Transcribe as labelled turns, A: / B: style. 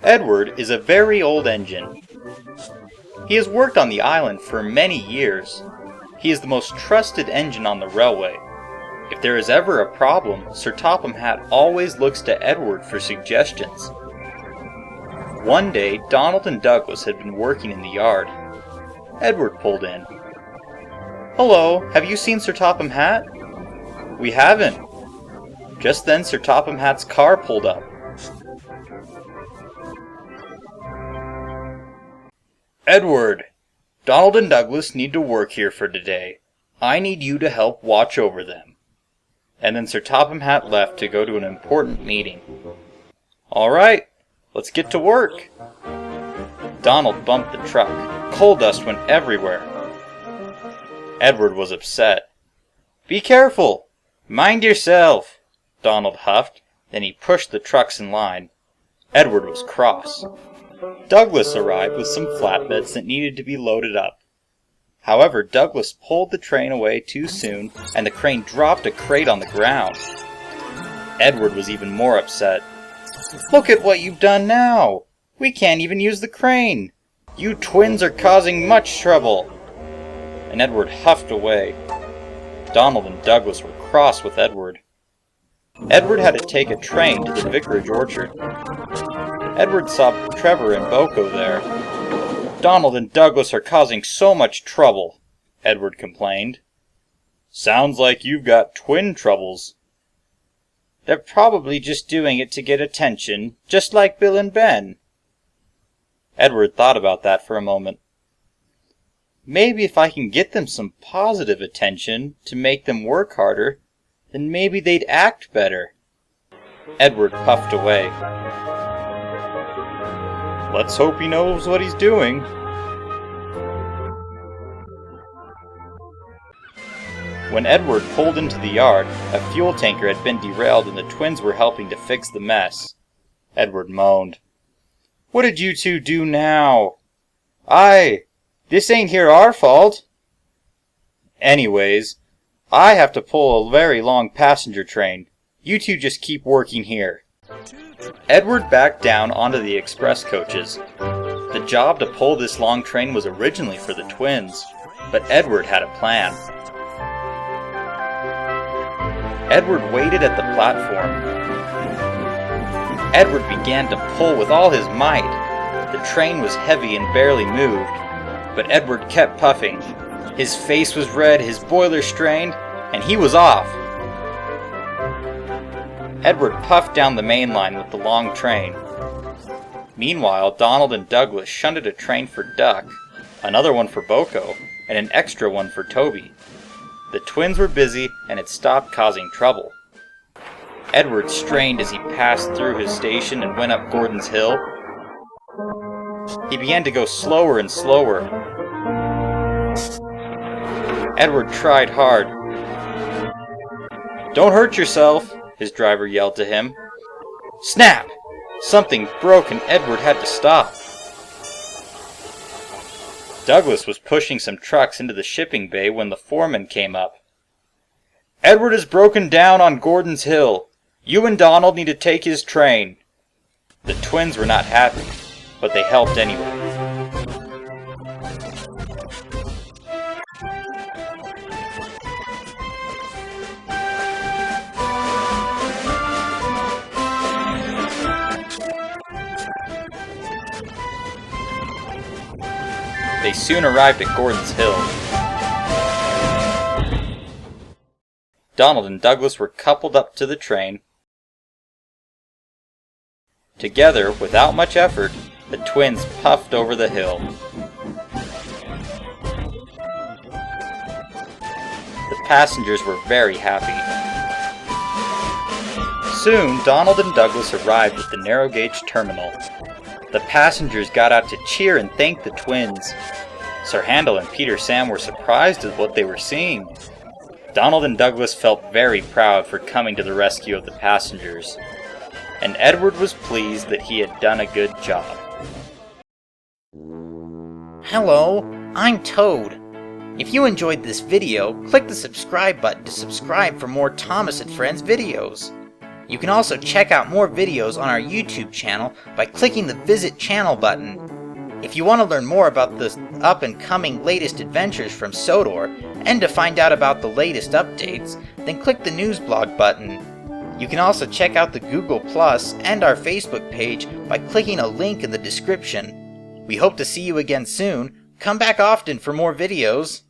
A: Edward is a very old engine. He has worked on the island for many years. He is the most trusted engine on the railway. If there is ever a problem, Sir Topham Hatt always looks to Edward for suggestions. One day, Donald and Douglas had been working in the yard. Edward pulled in. "Hello, have you seen Sir Topham Hatt?" "We haven't." Just then Sir Topham Hatt's car pulled up. "Edward, Donald and Douglas need to work here for today. I need you to help watch over them." And then Sir Topham Hatt left to go to an important meeting. "All right, let's get to work." Donald bumped the truck. Coal dust went everywhere. Edward was upset. "Be careful! Mind yourself!" Donald huffed. Then he pushed the trucks in line. Edward was cross. Douglas arrived with some flatbeds that needed to be loaded up. However, Douglas pulled the train away too soon, and the crane dropped a crate on the ground. Edward was even more upset. "Look at what you've done now! We can't even use the crane! You twins are causing much trouble!" And Edward huffed away. Donald and Douglas were cross with Edward. Edward had to take a train to the vicarage orchard. Edward saw Trevor and BoCo there. "Donald and Douglas are causing so much trouble," Edward complained. "Sounds like you've got twin troubles." "They're probably just doing it to get attention, just like Bill and Ben." Edward thought about that for a moment. "Maybe if I can get them some positive attention to make them work harder, then maybe they'd act better." Edward puffed away. "Let's hope he knows what he's doing." When Edward pulled into the yard, a fuel tanker had been derailed and the twins were helping to fix the mess. Edward moaned. "What did you two do now?" This ain't here our fault." "Anyways, I have to pull a very long passenger train. You two just keep working here." Edward backed down onto the express coaches. The job to pull this long train was originally for the twins, but Edward had a plan. Edward waited at the platform. Edward began to pull with all his might. The train was heavy and barely moved, but Edward kept puffing. His face was red, his boiler strained, and he was off. Edward puffed down the main line with the long train. Meanwhile, Donald and Douglas shunted a train for Duck, another one for BoCo, and an extra one for Toby. The twins were busy and had stopped causing trouble. Edward strained as he passed through his station and went up Gordon's Hill. He began to go slower and slower. Edward tried hard. "Don't hurt yourself," his driver yelled to him. Snap! Something broke and Edward had to stop. Douglas was pushing some trucks into the shipping bay when the foreman came up. "Edward is broken down on Gordon's Hill. You and Donald need to take his train." The twins were not happy, but they helped anyway. They soon arrived at Gordon's Hill. Donald and Douglas were coupled up to the train. Together, without much effort, the twins puffed over the hill. The passengers were very happy. Soon, Donald and Douglas arrived at the narrow gauge terminal. The passengers got out to cheer and thank the twins. Sir Handel and Peter Sam were surprised at what they were seeing. Donald and Douglas felt very proud for coming to the rescue of the passengers. And Edward was pleased that he had done a good job.
B: Hello, I'm Toad. If you enjoyed this video, click the subscribe button to subscribe for more Thomas and Friends videos. You can also check out more videos on our YouTube channel by clicking the Visit Channel button. If you want to learn more about the up-and-coming latest adventures from Sodor, and to find out about the latest updates, then click the News Blog button. You can also check out the Google Plus and our Facebook page by clicking a link in the description. We hope to see you again soon. Come back often for more videos.